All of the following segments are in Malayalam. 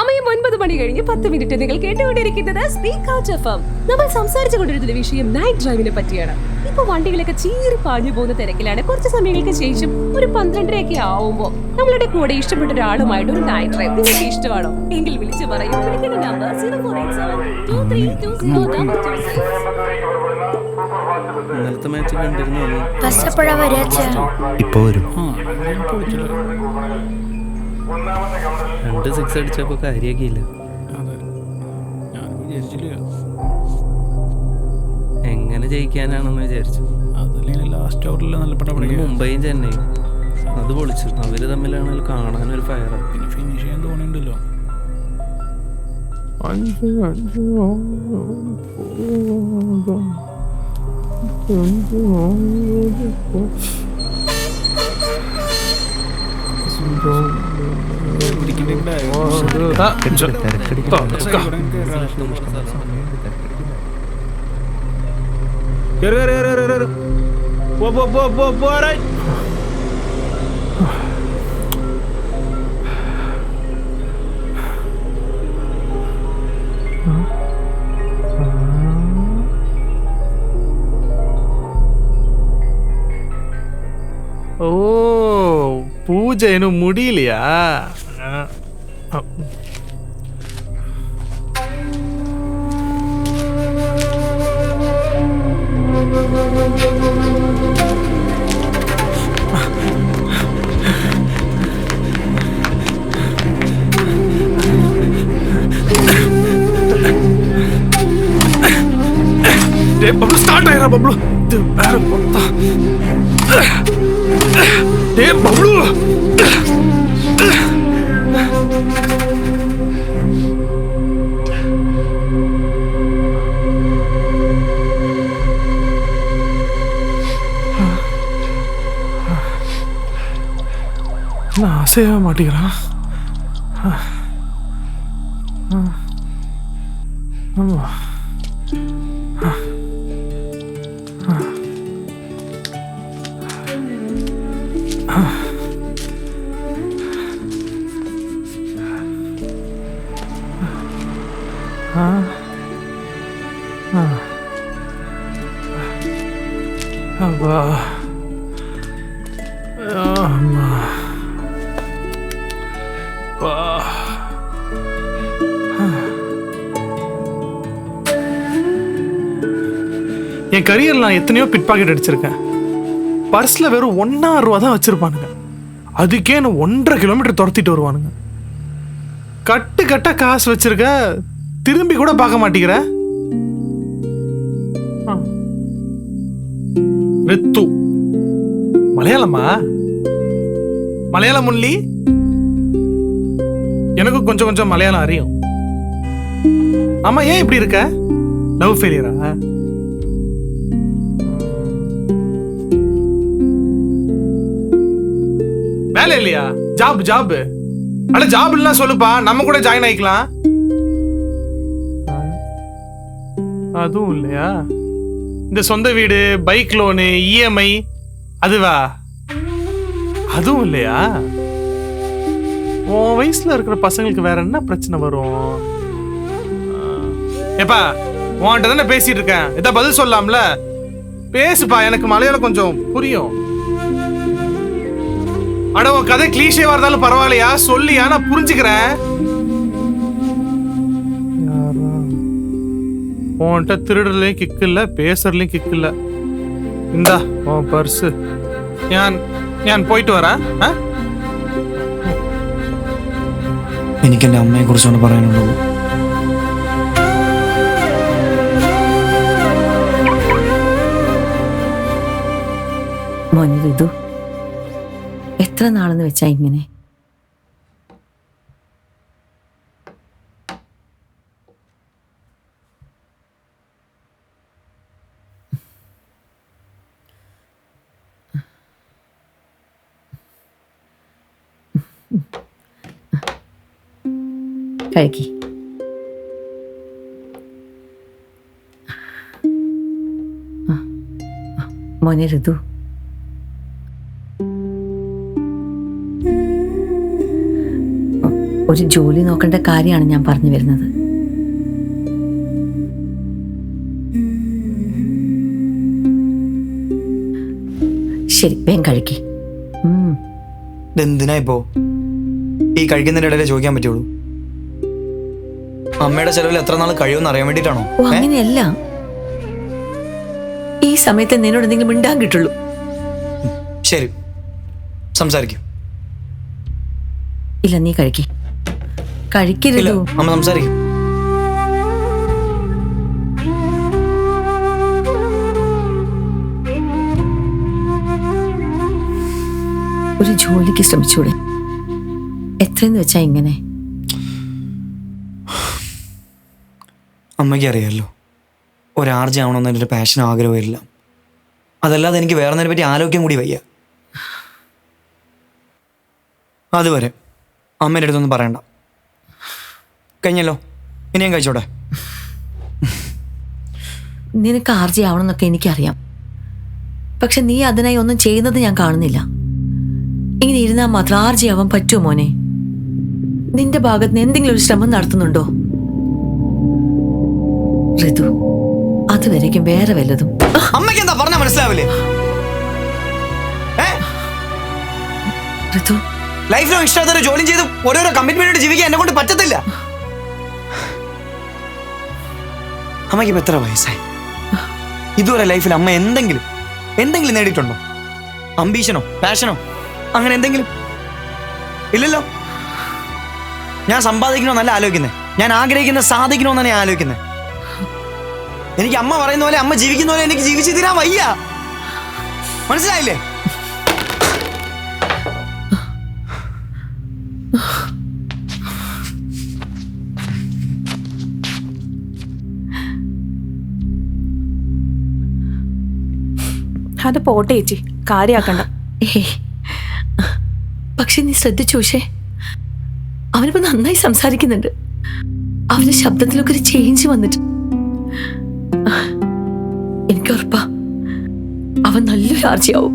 സമയം 9 മണി കഴിഞ്ഞ് 10 മിനിറ്റ്. നിങ്ങൾ കേട്ടുകൊണ്ടിരിക്കുന്നത് സ്പീക്ക് ഔട്ട് എഫ്എം. നമ്മൾ സംസാരിച്ചു കൊണ്ടിരുന്ന വിഷയം നൈറ്റ് ഡ്രൈവിനെ പറ്റിയാണ്. ഇപ്പൊ വണ്ടികളൊക്കെ ചീറി പാഞ്ഞു പോകുന്ന തിരക്കിലാണ്. കുറച്ച് സമയങ്ങൾക്ക് ശേഷം ഒരു 12:30 ആവുമ്പോൾ നമ്മളുടെ കൂടെ ഇഷ്ടപ്പെട്ട ഒരാളുമായിട്ട് ഒരു നൈറ്റ് ഡ്രൈവ് നിങ്ങൾക്ക് ഇഷ്ടമാണോ എങ്കിൽ വിളിച്ചു പറയൂ. വിളിക്കുന്ന നമ്പർ 0487232026. ഇന്നലത്തെ മാച്ച് കണ്ടിരുന്നു. ഇപ്പൊ വരും. 2 സിക്സ് അടിച്ചപ്പോ കാര്യാക്കിയില്ല. എങ്ങനെ ജയിക്കാനാണെന്ന് വിചാരിച്ചു. ലാസ്റ്റ് ഓവറിൽ നല്ല മുംബൈയും ചെന്നൈയും അത് പൊളിച്ചു. അവര് തമ്മിലാണെങ്കിൽ കാണാനൊരു ഫയർ. പിന്നെ ഫിനിഷ് ചെയ്യാൻ തോന്നിണ്ടല്ലോ. ஓ பூஜை இன்னும் முடியலையா? बबलू स्टार्ट आएगा बबलू बबलू நான் அசைய மாட்டேங்கிறான். ஆமா அப்பா அம்மா என் கரியர்ல நான் எத்தனையோ பிட் பாக்கெட் அடிச்சிருக்கேன். பர்ஸ்ல வெறும் 1.5 ரூபா தான் வச்சிருப்பானுங்க. அதுக்கே நான் 1.5 கிலோமீட்டர் துரத்திட்டு வருவானுங்க. கட்டு கட்டா காசு வச்சிருக்க, திரும்பி கூட பார்க்க மாட்டேங்கிற. ரித்து மலையாளமா? மலையாளம் முள்ளி? எனக்கும் கொஞ்சம் கொஞ்சம் மலையாளம் அறியும். ஆமா, ஏன் இப்படி இருக்க? லவ் ஃபெயிலியரா? வேலை இல்லையா? ஜாப் அட ஜாப் இல்ல சொல்லுப்பா, நம்ம கூட ஜாயின் ஆயிக்கலாம். அதுவும் இல்லையா? இந்த சொந்த வீடு, பைக் லோனு, இஎம்ஐ அதுவா? அதுவும் இல்லையா? உன் வயசுல இருக்கிற பசங்களுக்கு வேற என்ன பிரச்சனை வரும்? ஏப்பா, உன்கிட்ட தானே பேசிட்டு இருக்கேன், ஏதா பதில் சொல்லலாம்ல? பேசுப்பா, எனக்கு மலையாளம் கொஞ்சம் புரியும். அட உன் கதை கிளீஷேவா இருந்தாலும் பரவாயில்லையா, சொல்லியா, நான் புரிஞ்சுக்கிறேன். உன்கிட்ட திருடுறதுலயும் கிக்கு இல்ல, பேசுறதுலயும் கிக்கு இல்ல. இந்தா உன் பர்ஸ். ഞാൻ പോയിട്ട് വരാം. എനിക്ക് എൻ്റെ അമ്മയെ കുറിച്ചാണ് പറയാനുള്ളത്. മോനെ ഋതു, എത്ര നാളെന്ന് വെച്ചാ ഇങ്ങനെ? കഴിക്കി. മോനെ ഋതു, ഒരു ജോലി നോക്കേണ്ട കാര്യമാണ് ഞാൻ പറഞ്ഞു വരുന്നത്. ശരി, വേഗം കഴിക്കേ. ഇതെന്തിനാ ഇപ്പോ ഈ കഴിക്കുന്നതിന്റെ ഇടയിലേ ചോദിക്കാൻ പറ്റുള്ളൂ? അമ്മയുടെ ചെലവിൽ എത്ര നാൾ കഴിയുമെന്ന് അറിയാൻ വേണ്ടിട്ടാണോ? ഓ, അങ്ങനെയല്ല. ഈ സമയത്ത് നിന്നോട് എന്തെങ്കിലും മിണ്ടാൻ കിട്ടുള്ളൂ. ശരി, സംസാരിക്കും. ഇല്ല, നീ കഴിക്കേ. കഴിക്കരുത്. അമ്മ സംസാരിക്കും. ഒരു ജോലിക്ക് ശ്രമിച്ചൂടെ? എത്രയെന്ന് വെച്ചാ ഇങ്ങനെ? അമ്മയ്ക്ക് അറിയാമല്ലോ, ഒരാർജി ആവണമെന്ന് എൻ്റെ ഒരു പാഷൻ ആഗ്രഹമില്ല. അതല്ലാതെ എനിക്ക് വേറെ നേരെ പറ്റി ആലോചിക്കാൻ കൂടി വയ്യ. അതുവരെ അമ്മേൻ്റെ അടുത്തൊന്നും പറയണ്ട. കഴിഞ്ഞല്ലോ, ഇനി ഞാൻ കഴിച്ചോട്ടെ. നിനക്ക് ആർജി ആവണമെന്നൊക്കെ എനിക്കറിയാം. പക്ഷെ നീ അതിനായി ഒന്നും ചെയ്യുന്നത് ഞാൻ കാണുന്നില്ല. ഇങ്ങനെ ഇരുന്നാൽ മാത്രം ആർജി ആവാൻ പറ്റുമോ മോനെ? നിന്റെ ഭാഗത്ത് നിന്ന് എന്തെങ്കിലും ഒരു ശ്രമം നടത്തുന്നുണ്ടോ? ഋതു, അതുവരേക്കും വേറെ വല്ലതും. അമ്മയ്ക്ക് എന്താ പറഞ്ഞാ മനസ്സിലാവില്ലേ? ഋതു, ലൈഫിലോ ഇഷ്ടത്തോടെ ജോലി ചെയ്ത് ഓരോരോ കമ്മിറ്റ്മെന്റ് ജീവിക്കാൻ എന്നെ കൊണ്ട് പറ്റത്തില്ല. അമ്മയ്ക്ക് ഇപ്പൊ എത്ര വയസ്സായി? ഇതുവരെ ലൈഫിൽ അമ്മ എന്തെങ്കിലും നേടിയിട്ടുണ്ടോ? അംബീഷനോ പാഷനോ അങ്ങനെ എന്തെങ്കിലും? ഇല്ലല്ലോ. ഞാൻ സമ്പാദിക്കണമെന്നല്ല ആലോചിക്കുന്നത്, ഞാൻ ആഗ്രഹിക്കുന്നത് സാധിക്കണമെന്നാണ് ഞാൻ ആലോചിക്കുന്നത്. എനിക്ക് അമ്മ പറയുന്ന പോലെ, അമ്മ ജീവിക്കുന്ന പോലെ എനിക്ക് ജീവിച്ചു തീരാൻ വയ്യ. മനസ്സിലായില്ലേ? അത് പോട്ടെ ചേച്ചി, കാര്യാക്കണ്ട. പക്ഷെ നീ ശ്രദ്ധിച്ചു, പക്ഷേ അവനിപ്പോ നന്നായി സംസാരിക്കുന്നുണ്ട്. അവന്റെ ശബ്ദത്തിലൊക്കെ ഒരു ചേഞ്ച് വന്നിട്ട് എനിക്ക് ഉറപ്പാ അവൻ നല്ലൊരു ആർജിയാവും.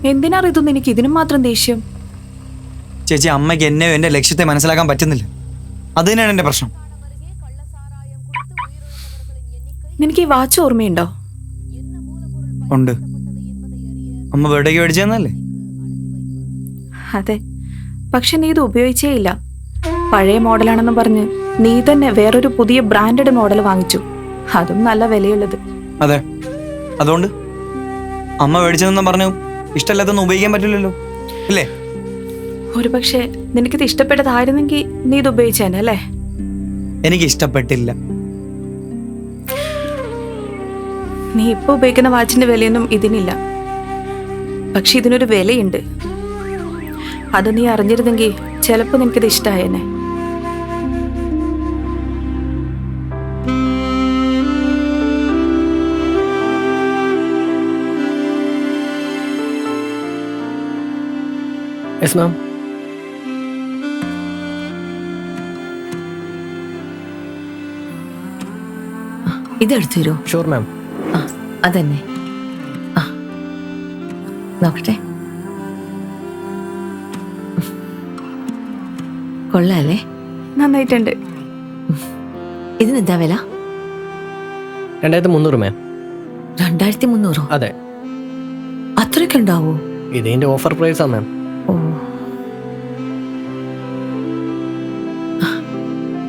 എന്തിനാ ഇതൊന്നും എനിക്ക് ഇതിനും മാത്രം ദേഷ്യം? ചേച്ചി, അമ്മയ്ക്ക് എന്നെയോ എന്റെ ലക്ഷ്യത്തെ മനസ്സിലാക്കാൻ പറ്റുന്നില്ല. അത് തന്നെയാണ് എന്റെ പ്രശ്നം. നിനക്ക് ഈ വാച്ച് ഓർമ്മയുണ്ടോ? ഉണ്ട്. അമ്മ ബർത്ത്ഡേക്ക് മേടിച്ചെന്നല്ലേ? അതെ, പക്ഷെ നീ ഇത് ഉപയോഗിച്ചേ ഇല്ല. പഴയ മോഡലാണെന്ന് പറഞ്ഞ് നീ തന്നെ വേറൊരു പുതിയ ബ്രാൻഡഡ് മോഡൽ വാങ്ങിച്ചു, അതും നല്ല വിലയുള്ളത്. അതെ, അതുകൊണ്ട് അമ്മ മേടിച്ചതെന്നും പറഞ്ഞു ഇഷ്ടമല്ലാത്തൊന്നും ഉപയോഗിക്കാൻ പറ്റില്ലല്ലോ, ഇല്ലേ? ഒരു പക്ഷെ നിനക്കിത് ഇഷ്ടപ്പെട്ടതായിരുന്നെങ്കിൽ നീ ഇത് ഉപയോഗിച്ചേനെ അല്ലേ? എനിക്ക് ഇഷ്ടപ്പെട്ടില്ല. നീ ഇപ്പൊ ഉപയോഗിക്കുന്ന വാച്ചിന്റെ വിലയൊന്നും ഇതിനില്ല. പക്ഷെ ഇതിനൊരു വിലയുണ്ട്. അത് നീ അറിഞ്ഞിരുന്നെങ്കിൽ ചിലപ്പോ നിനക്കിത് ഇഷ്ടമായേനെ. Yes ma'am. ഇതെടുത്തു തരുമോ? Sure ma'am. ആ, അതന്നെ. ആ, നോക്കട്ടെ. കൊള്ളാല്ലേ? നന്നായിട്ടുണ്ട്. ഇതിനെന്താ വില? 2300 മാം. 2300? അതെ, അത്രയൊക്കെ ഉണ്ടാവോ? ഇതിന്റെ ഓഫർ പ്രൈസാ മാം. ഓ,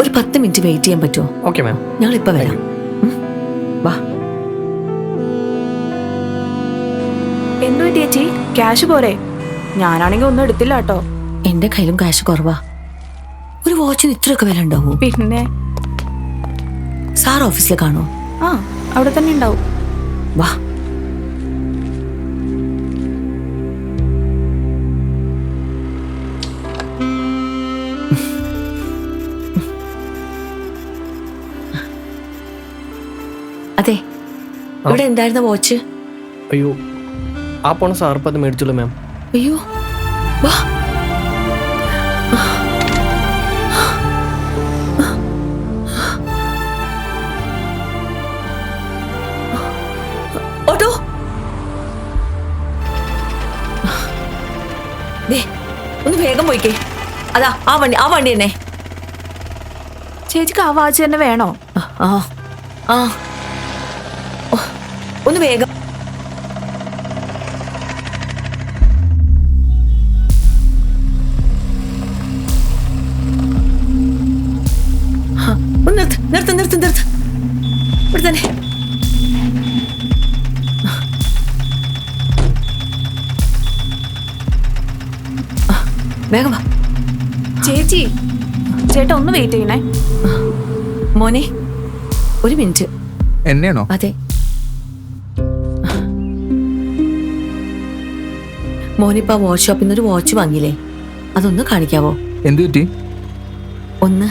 ഒരു 10 മിനിറ്റ് വെയിറ്റ് ചെയ്യാൻ പറ്റുമോ? Okay ma'am. ഞങ്ങളിപ്പോ വരാം. വാ. എന്തു പറ്റി ചേച്ചി? ക്യാഷ് പോരെ? ഞാനാണെങ്കിൽ ഒന്നും എടുത്തില്ല കേട്ടോ. എന്റെ കയ്യിലും കാശ് കുറവാ. ഒരു വാച്ചിന് ഇത്രയൊക്കെ വില ഉണ്ടാവോ? പിന്നെ സാർ ഓഫീസിൽ കാണോ? ആ, അവിടെ തന്നെ ഉണ്ടാവും. വാ. ഇവിടെ എന്തായിരുന്നു വാച്ച്? അയ്യോ ആ പോണ സാർപ്പ് അത് മേടിച്ചോളൂ മാം. അയ്യോ വാ. ഓട്ടോ ദേ ഒന്ന് വേഗം പോയിക്കേ. അതാ ആ വണ്ടി തന്നെ. ചേച്ചിക്ക് ആ വാച്ച് തന്നെ വേണോ? ആ ആ ഓ, ഒന്ന് വേഗം. ഒന്ന് നിർത്ത് ഇവിടെ തന്നെ. വേഗം വാ. ചേച്ചി ചേട്ടാ ഒന്ന് വെയിറ്റ് ചെയ്യണേ. മോനെ ഒരു മിനിറ്റ്. എന്നെയാണോ? അതെ മോനിപ്പോ വാച്ച് ഷോപ്പിൽ നിന്ന് ഒരു വാച്ച് വാങ്ങിയില്ലേ, അതൊന്ന് കാണിക്കാവോ? എന്തു പറ്റി? ഒന്ന്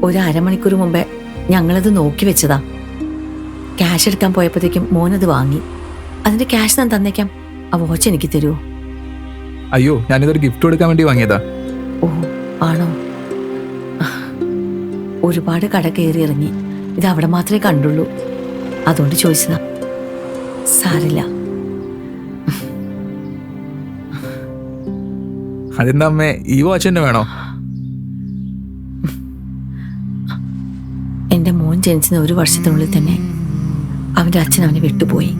ഒരു അരമണിക്കൂർ മുമ്പേ ഞങ്ങളത് നോക്കി വെച്ചതാ. ക്യാഷ് എടുക്കാൻ പോയപ്പോഴത്തേക്കും മോനത് വാങ്ങി. അതിന്റെ ക്യാഷ് ഞാൻ തന്നേക്കാം. ആ വാച്ച് എനിക്ക് തരുമോ? അയ്യോ, ഞാനിതൊരു ഗിഫ്റ്റ് കൊടുക്കാൻ വേണ്ടി വാങ്ങിയതാ. ഓ ആണോ? ഒരുപാട് കട കയറി ഇറങ്ങി, ഇത് അവിടെ മാത്രമേ കണ്ടുള്ളൂ, അതുകൊണ്ട് ചോദിച്ചതാ. സാരില്ല. അതെന്താ അമ്മേ, ഈ വാച്ച് തന്നെ വേണോ? എൻ്റെ മോൻ ജനിച്ച ഒരു വർഷത്തിനുള്ളിൽ തന്നെ അവൻ്റെ അച്ഛൻ അവനെ വിട്ടുപോയി.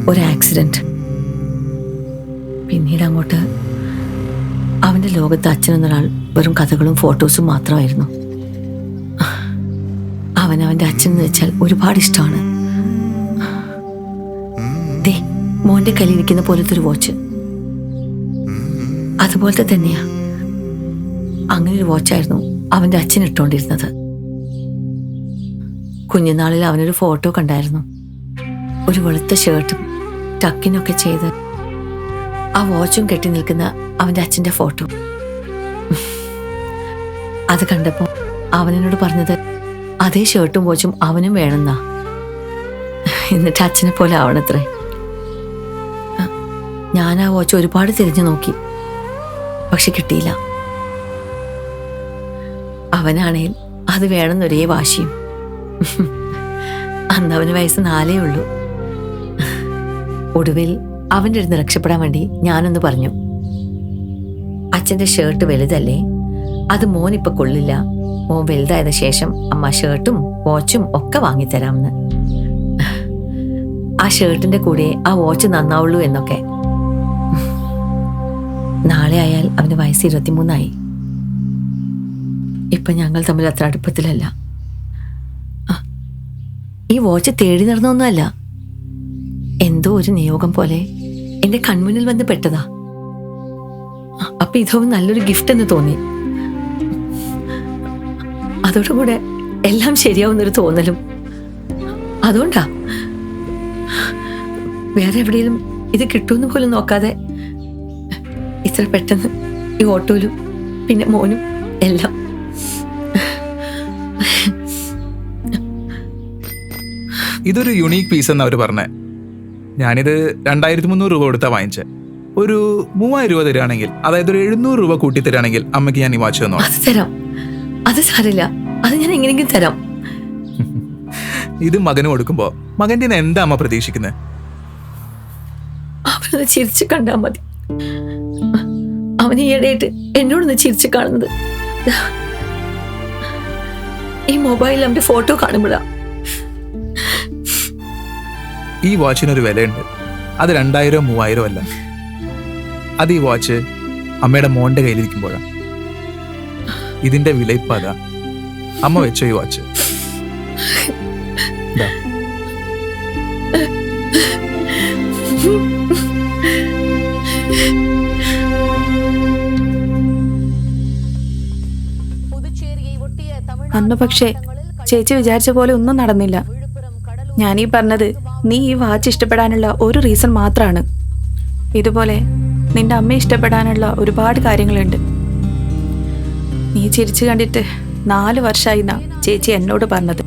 ഒരു ആക്സിഡന്റ്. പിന്നീട് അങ്ങോട്ട് അവൻ്റെ ലോകത്ത് അച്ഛനെന്നൊരാൾ വെറും കഥകളും ഫോട്ടോസും മാത്രമായിരുന്നു. അവൻ്റെ അച്ഛനെന്ന് വെച്ചാൽ ഒരുപാട് ഇഷ്ടമാണ്. ദേ മോൻ്റെ കയ്യിലിരിക്കുന്ന പോലത്തെ ഒരു വാച്ച് അതുപോലത്തെ തന്നെയാ. അങ്ങനെ ഒരു വാച്ചായിരുന്നു അവൻ്റെ അച്ഛൻ ഇട്ടുകൊണ്ടിരുന്നത്. കുഞ്ഞുനാളിൽ അവനൊരു ഫോട്ടോ കണ്ടായിരുന്നു. ഒരു വെളുത്ത ഷർട്ടും ടക്കിനൊക്കെ ചെയ്ത് ആ വാച്ചും കെട്ടി നിൽക്കുന്ന അവൻ്റെ അച്ഛൻ്റെ ഫോട്ടോ. അത് കണ്ടപ്പോൾ അവനോട് പറഞ്ഞത് അതേ ഷർട്ടും വാച്ചും അവനും വേണമെന്നാ. എന്നിട്ട് അച്ഛനെ പോലെ ആവണത്രേ. ഞാൻ ആ വാച്ച് ഒരുപാട് തിരഞ്ഞു നോക്കി, പക്ഷെ കിട്ടിയില്ല. അവനാണേൽ അത് വേണമെന്നൊരേ വാശിയും. അന്ന് അവന് വയസ്സ് 4 ഉള്ളൂ. ഒടുവിൽ അവൻ്റെ അടുത്ത് രക്ഷപ്പെടാൻ വേണ്ടി ഞാനൊന്ന് പറഞ്ഞു, അച്ഛൻ്റെ ഷർട്ട് വലുതല്ലേ, അത് മോനിപ്പൊ കൊള്ളില്ല, മോൻ വലുതായതിനു ശേഷം അമ്മ ഷർട്ടും വാച്ചും ഒക്കെ വാങ്ങിത്തരാമെന്ന്. ആ ഷർട്ടിന്റെ കൂടെ ആ വാച്ച് നന്നാവുള്ളൂ എന്നൊക്കെ. നാളെ ആയാൽ അവന് വയസ്സ് 23 ഇപ്പൊ ഞങ്ങൾ തമ്മിൽ അത്ര അടുപ്പത്തിലല്ല. ഈ വാച്ച് തേടി നടന്നൊന്നുമല്ല, എന്തോ ഒരു നിയോഗം പോലെ എന്റെ കൺമുന്നിൽ വന്ന് പെട്ടതാ. അപ്പൊ ഇതോ നല്ലൊരു ഗിഫ്റ്റ് എന്ന് തോന്നി. അതോടുകൂടെ എല്ലാം ശരിയാവുന്നൊരു തോന്നലും. അതുകൊണ്ടാ വേറെ എവിടെയും ഇത് കിട്ടുമെന്ന് പോലും നോക്കാതെ ഇത്ര പെട്ടെന്ന് ഈ ഓട്ടോയിലും പിന്നെ മോനും എല്ലാം. ഇതൊരു യുണീക്ക് പീസ് എന്ന് അവർ പറഞ്ഞേ. ഞാനിത് 2300 രൂപ കൊടുത്താ വാങ്ങിച്ചേ. ഒരു 3000 രൂപ തരികയാണെങ്കിൽ, അതായത് ഒരു 700 രൂപ കൂട്ടി തരികയാണെങ്കിൽ അമ്മയ്ക്ക് ഞാൻ ഈ വാച്ച് തന്നോ? അത് തരാം, അത് സാരില്ല, അത് ഞാൻ എങ്ങനെയെങ്കിലും തരാം. ഇത് മകന് കൊടുക്കുമ്പോ മകന്റെ എന്താ അമ്മ പ്രതീക്ഷിക്കുന്നത്? അവനൊന്ന് ചിരിച്ചു കണ്ടാ മതി. അവന് ഈയിടെയായിട്ട് എന്നോടൊന്ന് ചിരിച്ചു കാണുന്നത് ഈ മൊബൈലിൽ അവന്റെ ഫോട്ടോ കാണുമ്പോഴാ. ഈ വാച്ചിനൊരു വിലയുണ്ട്. അത് 2000 3000 അല്ല. അത് ഈ വാച്ച് അമ്മയുടെ മോന്റെ കയ്യിലിരിക്കുമ്പോഴാണ്. ഇതിന്റെ വില ഇപ്പൊ അതാ. അമ്മ വെച്ചോ ഈ വാച്ച്. അന്ന് പക്ഷേ ചേച്ചി വിചാരിച്ച പോലെ ഒന്നും നടന്നില്ല. ഞാനീ പറഞ്ഞത് നീ ഈ വാച്ച് ഇഷ്ടപ്പെടാനുള്ള ഒരു റീസൺ മാത്രമാണ്. ഇതുപോലെ നിന്റെ അമ്മയെ ഇഷ്ടപ്പെടാനുള്ള ഒരുപാട് കാര്യങ്ങളുണ്ട്. നീ ചിരിച്ചു കണ്ടിട്ട് 4 വർഷമായി എന്നാ ചേച്ചി എന്നോട് പറഞ്ഞത്.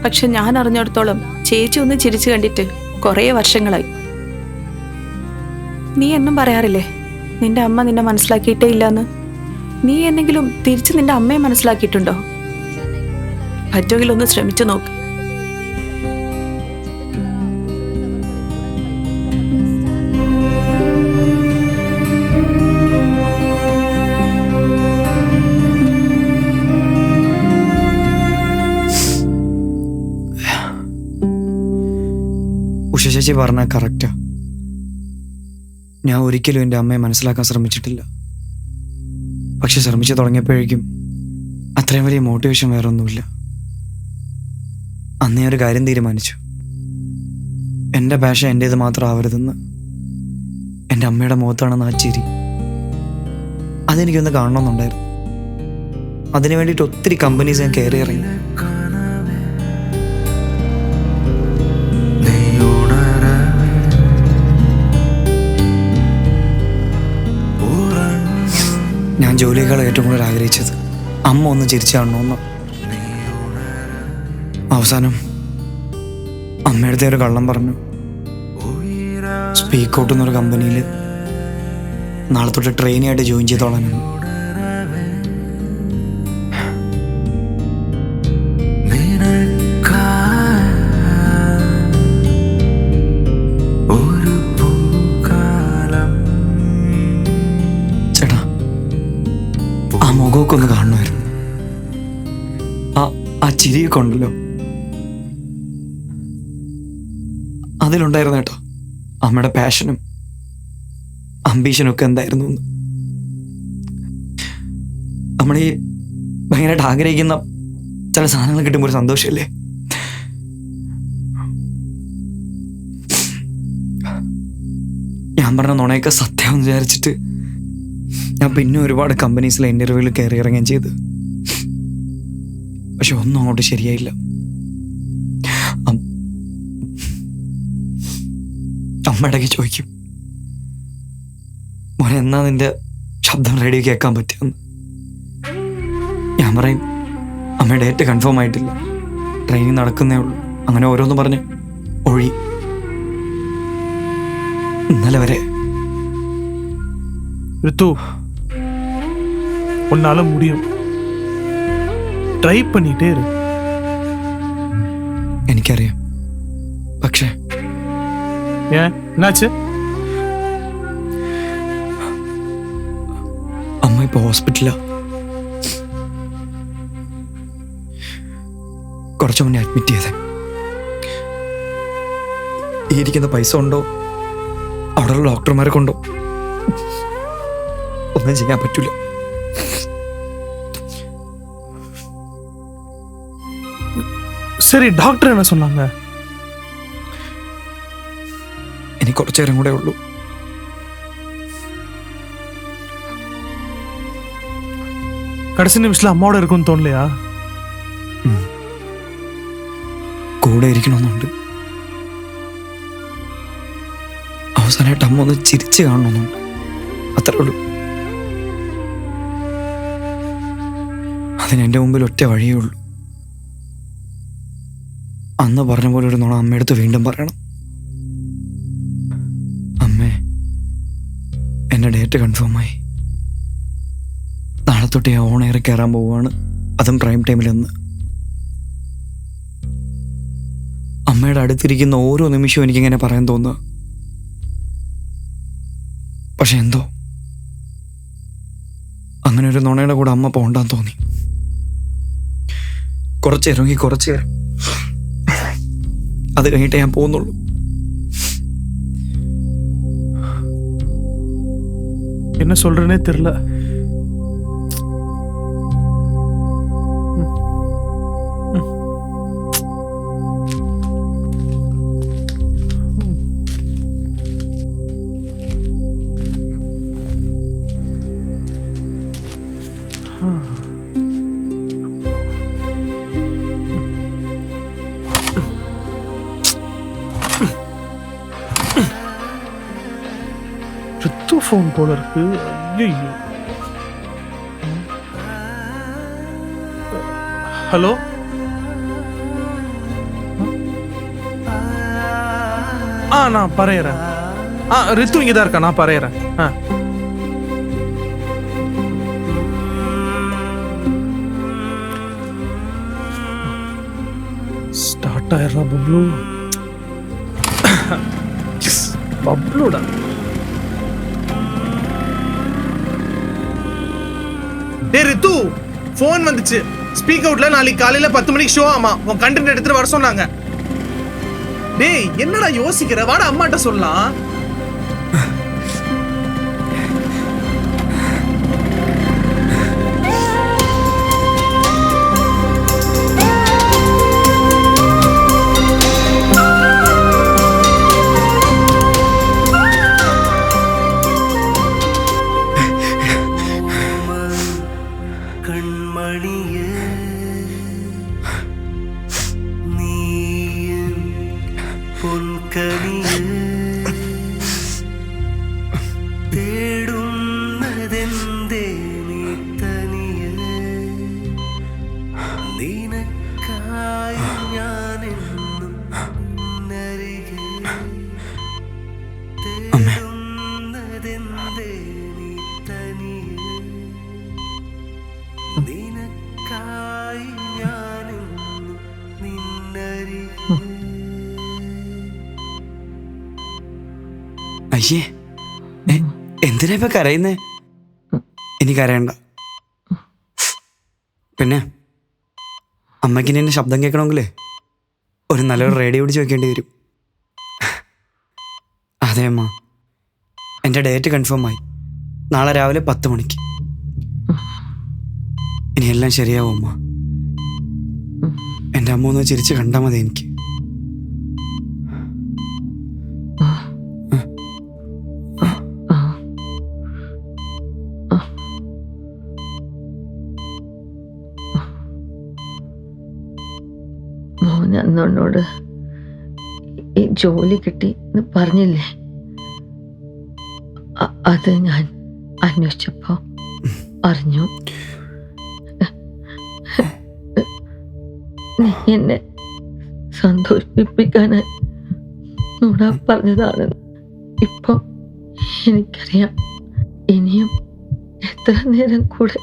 പക്ഷെ ഞാൻ അറിഞ്ഞിടത്തോളം ചേച്ചി ഒന്ന് ചിരിച്ചു കണ്ടിട്ട് കുറേ വർഷങ്ങളായി. നീ എന്നും പറയാറില്ലേ നിന്റെ അമ്മ നിന്നെ മനസ്സിലാക്കിയിട്ടേ ഇല്ലാന്ന്. നീ എന്നെങ്കിലും തിരിച്ച് നിന്റെ അമ്മയെ മനസ്സിലാക്കിയിട്ടുണ്ടോ? പറ്റുമെങ്കിൽ ഒന്ന് ശ്രമിച്ചു നോക്ക്. ഉഷ ചേച്ചി പറഞ്ഞാൽ കറക്റ്റാ. ഞാൻ ഒരിക്കലും എൻ്റെ അമ്മയെ മനസ്സിലാക്കാൻ ശ്രമിച്ചിട്ടില്ല. പക്ഷെ ശ്രമിച്ചു തുടങ്ങിയപ്പോഴേക്കും അത്രയും വലിയ മോട്ടിവേഷൻ വേറെ ഒന്നുമില്ല. അന്നേ ഒരു കാര്യം തീരുമാനിച്ചു, എൻ്റെ പാഷൻ എൻ്റേത് മാത്രം ആവരുതെന്ന്. എൻ്റെ അമ്മയുടെ മുഖത്താണെന്ന് ആ ചിരി, അതെനിക്കൊന്ന് കാണണമെന്നുണ്ടായിരുന്നു. അതിനു വേണ്ടിയിട്ട് ഒത്തിരി കമ്പനീസ് ഞാൻ കയറി ഇറങ്ങി. ഞാൻ ജോലിയേക്കാൾ ഏറ്റവും കൂടുതൽ ആഗ്രഹിച്ചത് അമ്മ ഒന്ന് ചിരിച്ചു കാണണമെന്ന്. അവസാനം അമ്മയുടെ ഒരു കള്ളം പറഞ്ഞു. സ്പീക്ക് ഔട്ട് എന്നൊരു കമ്പനിയിൽ നാളെ തൊട്ട് ട്രെയിനിയായിട്ട് ജോയിൻ ചെയ്തോളാനാണ്. ചേട്ടാ, ആ മുഖമൊക്കെ ഒന്ന് കാണണമായിരുന്നു. ആ ചിരിയൊക്കെ ഉണ്ടല്ലോ, അതിലുണ്ടായിരുന്നു കേട്ടോ അമ്മയുടെ പാഷനും അംബീഷനും ഒക്കെ എന്തായിരുന്നു എന്ന്. നമ്മൾ ഈ ഭയങ്കരമായിട്ട് ആഗ്രഹിക്കുന്ന ചില സാധനങ്ങൾ കിട്ടുമ്പോൾ ഒരു സന്തോഷമല്ലേ. ഞാൻ പറഞ്ഞ നുണയൊക്കെ സത്യമെന്ന് വിചാരിച്ചിട്ട് ഞാൻ പിന്നെ ഒരുപാട് കമ്പനീസിലെ ഇന്റർവ്യൂവിൽ കയറി ഇറങ്ങുകയും ചെയ്തു. പക്ഷെ ഒന്നും അങ്ങോട്ട് ശരിയായില്ല. അമ്മയിടയ്ക്ക് ചോദിക്കും, മോനെ എന്നാ നിന്റെ ശബ്ദം റേഡിയോ കേൾക്കാൻ പറ്റുമെന്ന്. ഞാൻ പറയും, അമ്മയുടെ ഡേറ്റ് കൺഫേം ആയിട്ടില്ല, ട്രെയിനിങ് നടക്കുന്നേ ഉള്ളൂ. അങ്ങനെ ഓരോന്ന് പറഞ്ഞ് ഒഴി. ഇന്നലെ വരെ உன்னால முடியும், ட்ரை பண்ணிட்டே இரு. എനിക്കറിയാം, പക്ഷേ ஏன் என்னாச்சு? അമ്മ ഇപ്പൊ ഹോസ്പിറ്റലാ. കുറച്ചു മുന്നേ അഡ്മിറ്റ് ചെയ്തേ. ഈ ഇരിക്കുന്ന പൈസ ഉണ്ടോ അവിടെയുള്ള ഡോക്ടർമാരെ കൊണ്ടോ ഒന്നും ചെയ്യാൻ പറ്റൂല. சரி, டாக்டர் என்ன சொன்னாங்க? ഇനി കുറച്ചു നേരം കൂടെ ഉള്ളൂ. கடைசி நிமிஷத்துல அம்மாவோட இருக்கும்னு தோணலையா? കൂടെ ഇരിക്കണമെന്നുണ്ട്. അവസാനമായിട്ട് അമ്മ ഒന്ന് ചിരിച്ച് കാണണമെന്നുണ്ട്. അത്രേ ഉള്ളൂ. അതിന് എൻ്റെ മുമ്പിൽ ഒറ്റ വഴിയേ ഉള്ളൂ. അന്ന് പറഞ്ഞ പോലെ ഒരു നുണ അമ്മയെടുത്ത് വീണ്ടും പറയണം. അമ്മേ, എൻ്റെ ഡേറ്റ് കൺഫേമായി. നാളെ തൊട്ട് ഞാൻ ഓൺ എയർ കയറാൻ പോവുകയാണ്, അതും പ്രൈം ടൈമിലെന്ന്. അമ്മയുടെ അടുത്തിരിക്കുന്ന ഓരോ നിമിഷവും എനിക്കിങ്ങനെ പറയാൻ തോന്നുക. പക്ഷെ എന്തോ അങ്ങനെ ഒരു നുണയുടെ കൂടെ അമ്മ പോണ്ടാന്ന് തോന്നി. കുറച്ച് നേരം കുറച്ച് നേരം, അത് കഴിഞ്ഞിട്ടേ ഞാൻ പോകുന്നുള്ളൂ. என்ன சொல்றேனே தெரியல. ரித்து ஃபோன் போல இருக்கு. ஐயோ, ஹலோ நான் பரையறேன். ரித்து இங்கே தான் இருக்கா, நான் பரையறேன். ஸ்டார்ட் ஆயிடுறா பப்ளு. பப்ளுடா. டேய் ரித்து, ஃபோன் வந்துச்சு. ஸ்பீக் அவுட்ல நாளைக்கு காலையில 10 மணிக்கு ஷோ ஆமா. உன் கண்டென்ட் எடுத்துட்டு வர சொன்னாங்க. டேய் என்னடா யோசிக்கிற? வாடா அம்மாட்ட சொல்லலாம். അയ്യേ, എന്തിനാ ഇപ്പൊ കരയുന്നേ? എനിക്ക് കരയണ്ട. പിന്നെ അമ്മയ്ക്ക് ഇനി എന്നെ ശബ്ദം കേൾക്കണമെങ്കിലേ ഒരു നല്ലൊരു റേഡിയോ പിടിച്ച് വെക്കേണ്ടി വരും. അതെ അമ്മ, എൻ്റെ ഡേറ്റ് കൺഫേം ആയി. നാളെ രാവിലെ 10 മണിക്ക്. ഇനി എല്ലാം ശരിയാവും അമ്മ. എൻ്റെ അമ്മ ഒന്ന് ചിരിച്ച് കണ്ടാൽ മതി എനിക്ക്. അന്നോട് ഈ ജോലി കിട്ടി എന്ന് പറഞ്ഞില്ലേ, അത് ഞാൻ അന്വേഷിച്ചപ്പോ അറിഞ്ഞു. നീ എന്നെ സന്തോഷിപ്പിക്കാനായി നുണ പറഞ്ഞതാണ്. ഇപ്പൊ എനിക്കറിയാം ഇനിയും എത്ര നേരം കൂടെ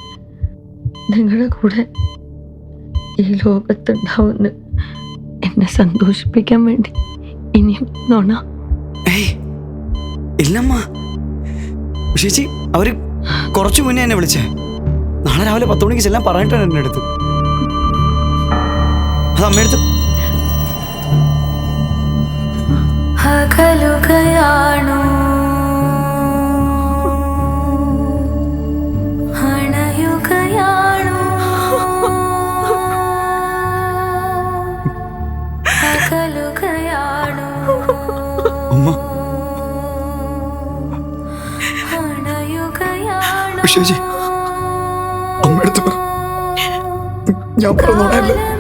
നിങ്ങളുടെ കൂടെ ഈ ലോകത്തുണ്ടാവുന്ന എന്നെ സന്തോഷിപ്പിക്കാൻ വേണ്ടി ഇനിയും നുണ. ഇല്ലമ്മ, ചേച്ചി അവര് കുറച്ചു മുന്നേ എന്നെ വിളിച്ചേ. നാളെ രാവിലെ 10 മണിക്ക് ചെല്ലാൻ പറഞ്ഞിട്ടാണ് എന്നെ അടുത്ത്. അത് അമ്മയടുത്ത് അകലുകയാണോ അണയുകയാണോ അകലുകയാണോ അണയുകയാണോ. ചേച്ചി അമ്മയടുത്ത് പറ, ഞാൻ പറഞ്ഞോളാം.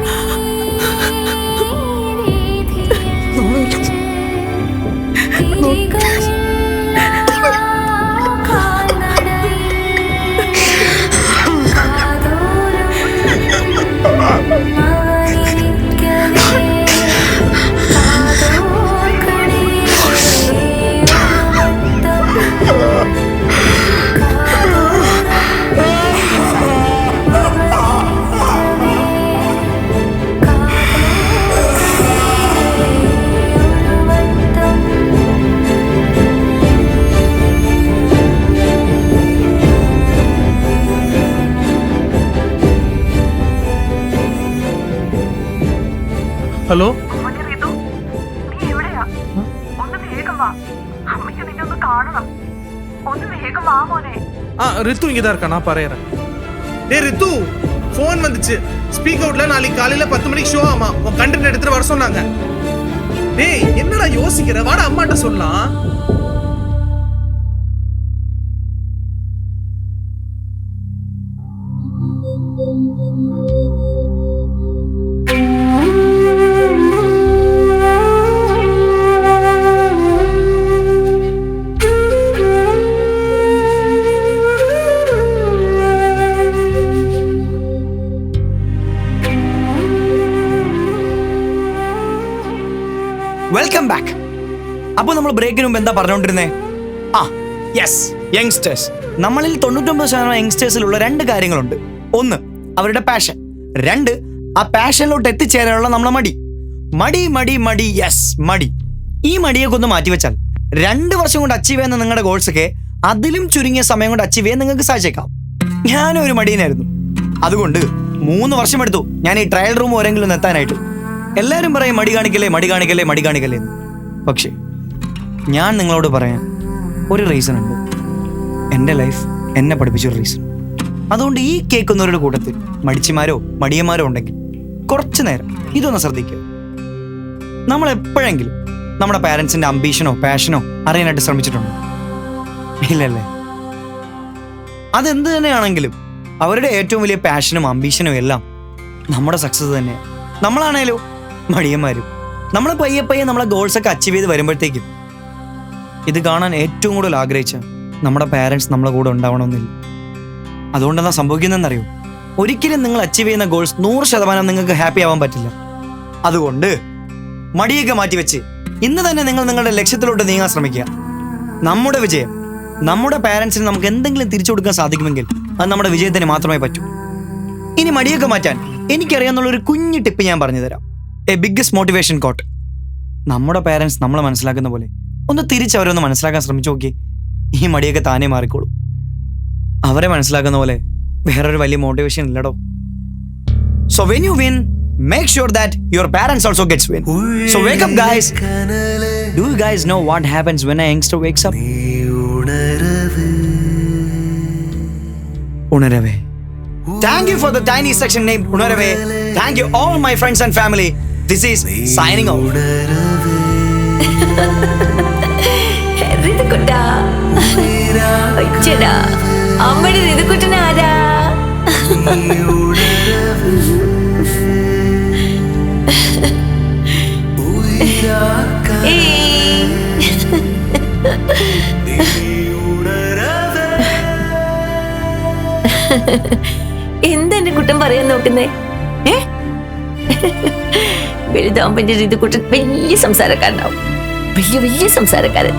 ഹലോ, ரித்து இங்கே தான் இருக்கா, நான் பரையறேன். டேய் ரித்து, ஃபோன் வந்துச்சு. ஸ்பீக் அவுட்ல நாளைக்கு காலையில 10 மணிக்கு ஷோ ஆமா. உன் கண்டென்ட் எடுத்துட்டு வர சொன்னாங்க. டேய் என்னடா யோசிக்கிற? வாடா அம்மாட்ட சொல்லலாம். Welcome back. അപ്പോൾ നമ്മൾ ബ്രേക്കിന് മുമ്പ് എന്താ പറഞ്ഞുകൊണ്ടിരുന്നേ? Yes, youngsters. നമ്മളിൽ 99% യങ്സ്റ്റേഴ്സിലുള്ള 2 കാര്യങ്ങളുണ്ട്. 1, അവരുടെ പാഷൻ. 2, ആ പാഷനിലോട്ട് എത്തിച്ചേരാനുള്ള നമ്മളെ മടി. മടി മടി മടി യെസ് മടി. ഈ മടിയൊക്കെ ഒന്ന് മാറ്റിവെച്ചാൽ 2 വർഷം കൊണ്ട് അച്ചീവ് ചെയ്യുന്ന നിങ്ങളുടെ ഗോൾസൊക്കെ അതിലും ചുരുങ്ങിയ സമയം കൊണ്ട് അച്ചീവ് ചെയ്യാൻ നിങ്ങൾക്ക് സാധിച്ചേക്കാം. ഞാനും ഒരു മടിയനായിരുന്നു. അതുകൊണ്ട് 3 വർഷം എടുത്തു ഞാൻ ഈ ട്രയൽ റൂം ഓരെങ്കിലും ഒന്ന് എത്താനായിട്ട്. എല്ലാവരും പറയും മടി കാണിക്കല്ലേ മടി കാണിക്കല്ലേ മടി കാണിക്കല്ലേ എന്ന്. പക്ഷേ ഞാൻ നിങ്ങളോട് പറയാൻ ഒരു റീസൺ ഉണ്ട്. എൻ്റെ ലൈഫ് എന്നെ പഠിപ്പിച്ചൊരു റീസൺ. അതുകൊണ്ട് ഈ കേൾക്കുന്നവരുടെ കൂട്ടത്തിൽ മടിച്ചിമാരോ മടിയന്മാരോ ഉണ്ടെങ്കിൽ കുറച്ചു നേരം ഇതൊന്ന് ശ്രദ്ധിക്കുക. നമ്മൾ എപ്പോഴെങ്കിലും നമ്മുടെ പാരൻസിൻ്റെ അംബീഷനോ പാഷനോ അറിയാനായിട്ട് ശ്രമിച്ചിട്ടുണ്ടോ? ഇല്ലല്ലേ. അതെന്ത് തന്നെയാണെങ്കിലും അവരുടെ ഏറ്റവും വലിയ പാഷനും അംബീഷനും എല്ലാം നമ്മുടെ സക്സസ് തന്നെയാണ്. നമ്മളാണേലോ മടിയന്മാരും. നമ്മൾ പയ്യെ പയ്യെ നമ്മളെ ഗോൾസൊക്കെ അച്ചീവ് ചെയ്ത് വരുമ്പോഴത്തേക്കും ഇത് കാണാൻ ഏറ്റവും കൂടുതൽ ആഗ്രഹിച്ച നമ്മുടെ പാരൻസ് നമ്മളെ കൂടെ ഉണ്ടാവണമെന്നില്ല. അതുകൊണ്ടെന്താ സംഭവിക്കുന്നതെന്നറിയോ? ഒരിക്കലും നിങ്ങൾ അച്ചീവ് ചെയ്യുന്ന ഗോൾസ് 100% നിങ്ങൾക്ക് ഹാപ്പി ആവാൻ പറ്റില്ല. അതുകൊണ്ട് മടിയൊക്കെ മാറ്റിവെച്ച് ഇന്ന് തന്നെ നിങ്ങൾ നിങ്ങളുടെ ലക്ഷ്യത്തിലോട്ട് നീങ്ങാൻ ശ്രമിക്കുക. നമ്മുടെ വിജയം നമ്മുടെ പാരൻസിന് നമുക്ക് എന്തെങ്കിലും തിരിച്ചു കൊടുക്കാൻ സാധിക്കുമെങ്കിൽ അത് നമ്മുടെ വിജയത്തിന് മാത്രമേ പറ്റൂ. ഇനി മടിയൊക്കെ മാറ്റാൻ എനിക്കറിയാവുന്ന ഒരു കുഞ്ഞു ടിപ്പ് ഞാൻ പറഞ്ഞു തരാം. A biggest motivation quote. നമ്മുടെ പാരൻസ് നമ്മളെ മനസ്സിലാക്കുന്ന പോലെ ഒന്ന് തിരിച്ചവരൊന്ന് മനസ്സിലാക്കാൻ ശ്രമിച്ചു നോക്കിയേ. ഈ മടിയൊക്കെ താനേ മാറിക്കോളും. അവരെ മനസ്സിലാക്കുന്ന പോലെ വേറൊരു വലിയ മോട്ടിവേഷൻ ഇല്ലടോ. So when you win, make sure that your parents also gets win. So wake up guys. Do you guys know what happens when a youngster wakes up? Unarave. Thank you for the tiny section named Unarave. Thank you all my friends and family. This is signing off. ഋതുക്കുട്ടാ, ഒച്ചടാ, അമ്മയുടെ ഋതുക്കുട്ടനാരാ? എന്താ എന്റെ കുട്ടൻ പറയാൻ നോക്കുന്നേ? വലുതാവുമ്പോ എന്റെ ഋതുക്കുട്ടൻ വലിയ സംസാരക്കാരനാവും. വലിയ സംസാരക്കാരൻ.